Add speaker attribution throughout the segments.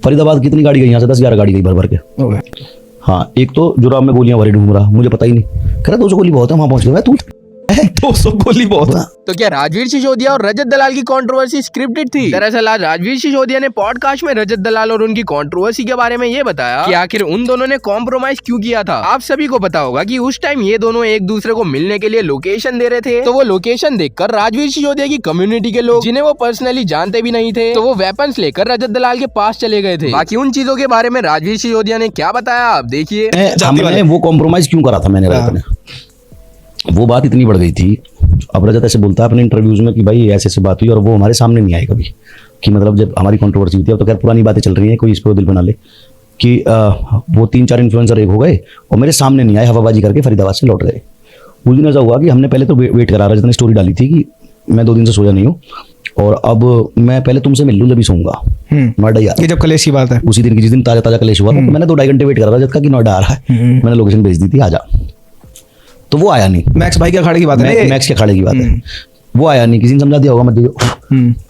Speaker 1: फरीदाबाद कितनी गाड़ी गई यहाँ से? 10-11 गाड़ी गई भर भर के। हाँ, एक तो जुराब में गोलियां भरी ढूंढ रहा, मुझे पता ही नहीं, कह रहा 200 गोली बहुत है, वहां पहुंच गया। तू 200 गोली बहुत है।
Speaker 2: तो क्या राजवीर सिसोदिया और रजत दलाल की कंट्रोवर्सी स्क्रिप्टेड थी? दरअसल आज राजवीर सिसोदिया ने पॉडकास्ट में रजत दलाल और उनकी कंट्रोवर्सी के बारे में ये बताया कि आखिर उन दोनों ने कॉम्प्रोमाइज क्यों किया था। आप सभी को पता होगा कि उस टाइम ये दोनों एक दूसरे को मिलने के लिए लोकेशन दे रहे थे, तो वो लोकेशन देखकर राजवीर सिसोदिया की कम्युनिटी के लोग, जिन्हें वो पर्सनली जानते भी नहीं थे, तो वो वेपन्स लेकर रजत दलाल के पास चले गए थे। बाकी उन चीजों के बारे में राजवीर सिसोदिया ने क्या बताया आप देखिए।
Speaker 1: वो कॉम्प्रोमाइज क्यों करा था मैंने रजत ने, वो बात इतनी बढ़ गई थी। अब रजत ऐसे बोलता है अपने इंटरव्यूज में कि भाई ऐसे ऐसे बात हुई, और वो हमारे सामने नहीं आए कभी, कि मतलब जब हमारी कंट्रोवर्सी हुई थी। अब तो खैर पुरानी बातें चल रही हैं, कोई इस पर दिल बना ले, कि वो 3-4 इन्फ्लुएंसर एक हो गए और मेरे सामने नहीं आए, हवाबाजी करके फरीदाबाद से लौट गए। उस दिन ऐसा हुआ कि हमने पहले तो वेट करा, रजत ने स्टोरी डाली थी कि मैं 2 दिन से सोया नहीं हूँ और अब मैं पहले तुमसे मिल लूँ जब ही सोऊंगा नोएडा यार।
Speaker 3: ये जब कलेश की बात है,
Speaker 1: उसी दिन की, जिस दिन ताजा कलेश हुआ, तो मैंने 2-2.5 घंटे वेट करा रजत का कि नोएडा आ रहा है। मैंने लोकेशन भेज दी थी, आजा, तो वो आया नहीं।
Speaker 3: मैक्स भाई के अखाड़े की बात है,
Speaker 1: मैक्स के अखाड़े की बात है। वो आया नहीं, किसी ने समझा दिया होगा मत दियो।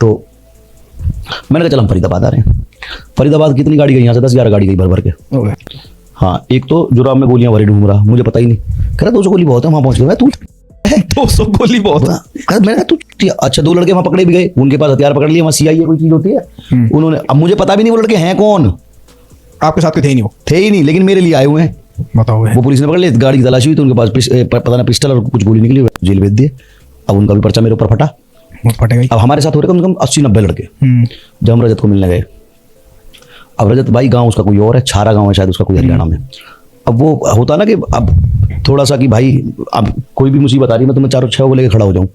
Speaker 1: तो मैंने कहा चल हम फरीदाबाद आ रहे हैं। फरीदाबाद कितनी गाड़ी गई यहाँ से? 10-11 गाड़ी गई भर भर के। हाँ, एक तो जुराब में गोलियां भरी ढूंढ रहा, मुझे पता ही नहीं, कह रहा 200 गोली बहुत है, वहां पहुंच गया। तू
Speaker 3: 200 गोली बहुत है।
Speaker 1: मैंने तू अच्छा, 2 लड़के वहां पकड़े भी गए, उनके पास हथियार पकड़ लिए, वहां CIA कोई चीज होती है उन्होंने। अब मुझे पता भी नहीं वो लड़के हैं कौन,
Speaker 3: आपके साथ थे ही नहीं, वो
Speaker 1: थे ही नहीं, लेकिन मेरे लिए आए हुए हैं।
Speaker 3: बताओ,
Speaker 1: वो पुलिस ने पकड़ लिया, गाड़ी की तलाशी हुई तो उनके पास पता ना पिस्टल और कुछ गोली निकली, जेल भेज दिए। अब उनका भी पर्चा मेरे ऊपर फटा। अब हमारे साथ हो रहे कम से कम 80-90 लड़के। जब हम रजत को मिलने गए, अब रजत भाई गांव उसका कोई और है, छारा गांव है शायद उसका, कोई हरियाणा में। अब वो होता ना कि अब थोड़ा सा कि भाई अब कोई भी मुसीबत आ रही है, मैं तुम्हें 4-6 को लेकर खड़ा हो जाऊं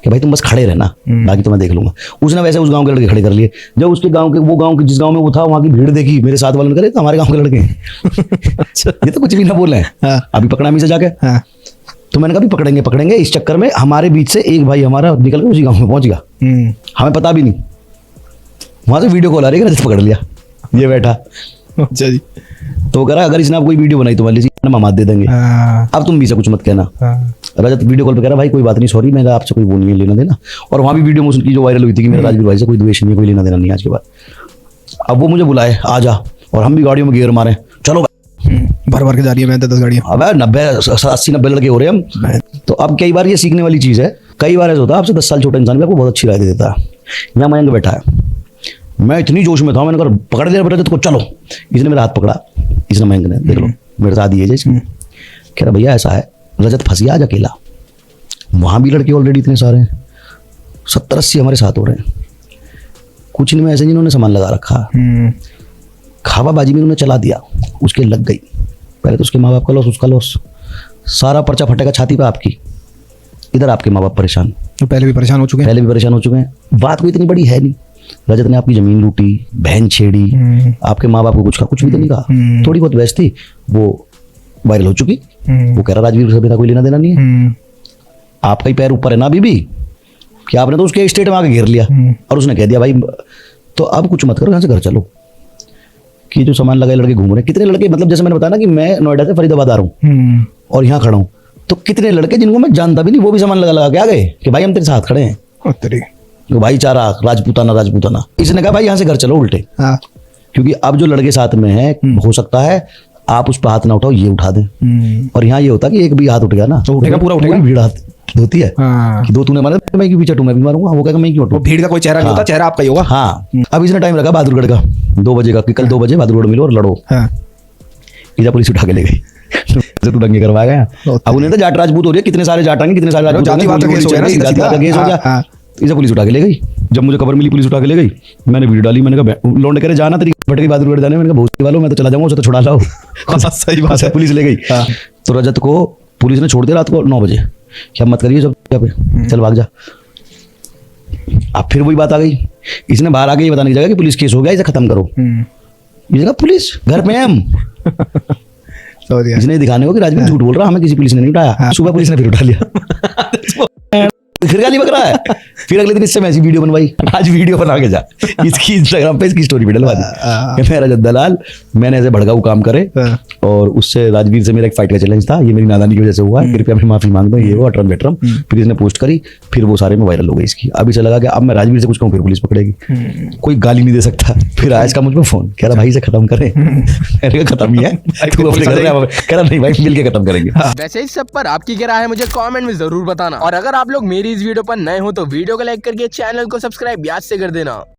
Speaker 1: कि भाई तुम बस खड़े रहना, बाकी तो मैं देख लूंगा। उसने वैसे उस गांव के लड़के खड़े कर लिए। जब उसके गांव के, वो गांव के जिस गांव में वो था, वहां की भीड़ देखी, मेरे साथ वालों ने कहा हमारे गांव के लड़के ये तो कुछ भी ना बोले हैं। अभी पकड़ा मी से जाके। तो मैंने कहा भी पकड़ेंगे। इस चक्कर में हमारे बीच से एक भाई हमारा निकल के उसी गाँव में पहुंच गया, हमें पता भी नहीं। वहां से वीडियो कॉल आ रही है, रजत पकड़ लिया, ये बैठा।
Speaker 3: अच्छा जी।
Speaker 1: तो कह रहा अगर इसने आप कोई वीडियो बनाई तो मान लीजिए मामात दे देंगे, अब तुम भी से कुछ मत कहना। रजत वीडियो कॉल पे कह रहा भाई कोई बात नहीं, सॉरी, मैं आपसे कोई वो नहीं लेना देना। और वहां भी वीडियो में उसकी जो वायरल हुई थी कि मेरा राजवीर भाई से कोई द्वेष नहीं, कोई लेना देना नहीं आज के बाद। अब वो मुझे बुलाए, आ जा, और हम भी गाड़ियों में गियर मारे, चलो
Speaker 3: भर भर के जा रही है 10 गाड़ियां।
Speaker 1: अब 80-90 लड़के हो रहे हम। तो अब कई बार ये सीखने वाली चीज है, कई बार ऐसा होता है आपसे 10 साल छोटा इंसान भी आपको बहुत अच्छी राय दे देता है। यहाँ मयंक बैठा है, मैं इतनी जोश में था, मैंने कहा पकड़ लिया रजत को, चलो। इसने मेरा हाथ पकड़ा, इसने मयंक ने, देख लो मेरे साथ ही है जैसे। कह रहा भैया ऐसा है, रजत फंस गया आज अकेला, वहां भी लड़के ऑलरेडी इतने सारे हैं, 70-80 हमारे साथ हो रहे हैं, कुछ नहीं में ऐसे जिन्होंने सामान लगा रखा, खावाबाजी में उन्होंने चला दिया, उसके लग गई। पहले तो उसके माँ बाप का लॉस, उसका लॉस, सारा पर्चा फटेगा छाती पे आपकी। इधर आपके माँ बाप परेशान,
Speaker 3: पहले भी परेशान हो चुके हैं।
Speaker 1: बात कोई इतनी बड़ी है नहीं, रजत ने आपकी जमीन लूटी, बहन छेड़ी, आपके माँ बाप को कुछ भी तो नहीं कहा, थोड़ी बहुत बहस थी, वो वायरल हो चुकी। वो कह रहा राजवीर से मेरा कोई लेना देना नहीं है, आपका ही पैर ऊपर है ना अभी भी, कि आपने तो उसके स्टेट में आके घेर लिया और उसने कह दिया भाई तो अब कुछ मत करो, यहाँ से घर चलो। कि जो सामान लगाए लड़के घूम रहे हैं, कितने लड़के, मतलब जैसे मैंने बताया ना कि मैं नोएडा से फरीदाबाद आ रहा हूँ और यहाँ खड़ा हूँ, तो कितने लड़के जिनको मैं जानता भी नहीं, वो भी सामान लगा के आ गए कि भाई हम तेरे साथ खड़े हैं, तो भाईचारा, राजपूताना। इसने कहा भाई यहाँ से घर चलो उल्टे। क्योंकि अब जो लड़के साथ में है, हो सकता है आप उस पर हाथ ना उठाओ, ये उठा दें। और यहाँ ये होता कि एक भी हाथ उठ गया ना, तो उठेगा, पूरा उठेगा, भीड़ हाथ होती है कि 2 तूने मारा, मैं क्यों पीछे मैं भी मारूंगा, वो कहेगा मैं क्यों उठूं।
Speaker 3: भीड़ का कोई चेहरा नहीं होता, चेहरा आपका ही होगा।
Speaker 1: हाँ, अब इसने टाइम रखा बहादुरगढ़ का 2 बजे का, कि कल 2 बजे बहादुरगढ़ मिलो और लड़ो। इधर पुलिस उठा के ले गई, तो दंगे करवा गया। अब उन्हें तो जाट राजपूत हो रही है, कितने सारे जाट आएंगे, कितने सारे राजपूत, जाति का केस हो गया, इसे पुलिस उठा के ले गई। जब मुझे खबर मिली पुलिस उठा के ले गई, मैंने वीडियो डाली, मैंने कहा लौंडे करे जाना तेरी फट गई बहादुरगढ़ जाने, मैंने कहा भोसड़ी वालों मैं तो चला जाऊंगा, उसे तो छुड़ा लाओ। सही बात है, पुलिस ले गई। तो रजत को पुलिस ने छोड़ दिया रात को 9 बजे, क्या मत करिए सब पे, चल भाग जा। अब फिर वही बात आ गई, इसने बाहर आके ये बताने की जगह कि पुलिस केस हो गया, इसे खत्म करो। इसने कहा पुलिस घर पे हम इसने दिखाने को कि राजवीर झूठ बोल रहा, हमें किसी पुलिस ने नहीं उठाया। सुबह पुलिस ने फिर उठा लिया। फिर गाली बक रहा है। फिर अगले दिन इससे मैं ऐसी वीडियो बनवाई, आज वीडियो बना के जा, इसकी इंस्टाग्राम पे इसकी स्टोरी पे डलवा दी। कहते हैं रजत दलाल मैंने ऐसे भड़काऊ काम करे और उससे राजवीर से मेरा एक फाइट का चैलेंज था, ये मेरी नादानी की वजह से हुआ है, कृपया मैं माफी मांगता हूँ, ये वो अटरम वेटरम। फिर इसने पोस्ट करी, फिर वो सारे में वायरल हो गई इसकी। अभी से लगा कि अब मैं राजवीर से कुछ कहूँ फिर पुलिस पकड़ेगी, कोई गाली नहीं दे सकता। फिर आया इसका मुझ पर फोन, कह रहा भाई से खत्म करें। मैंने कहा खत्म ही है, तू अपने घर में, कह रहा नहीं भाई मिल के खत्म करेंगे।
Speaker 2: वैसे इस सब पर आपकी क्या राय है मुझे कमेंट में जरूर बताना, और अगर आप लोग मेरी इस वीडियो पर नए हो तो वीडियो को लाइक करके चैनल को सब्सक्राइब याद से कर देना।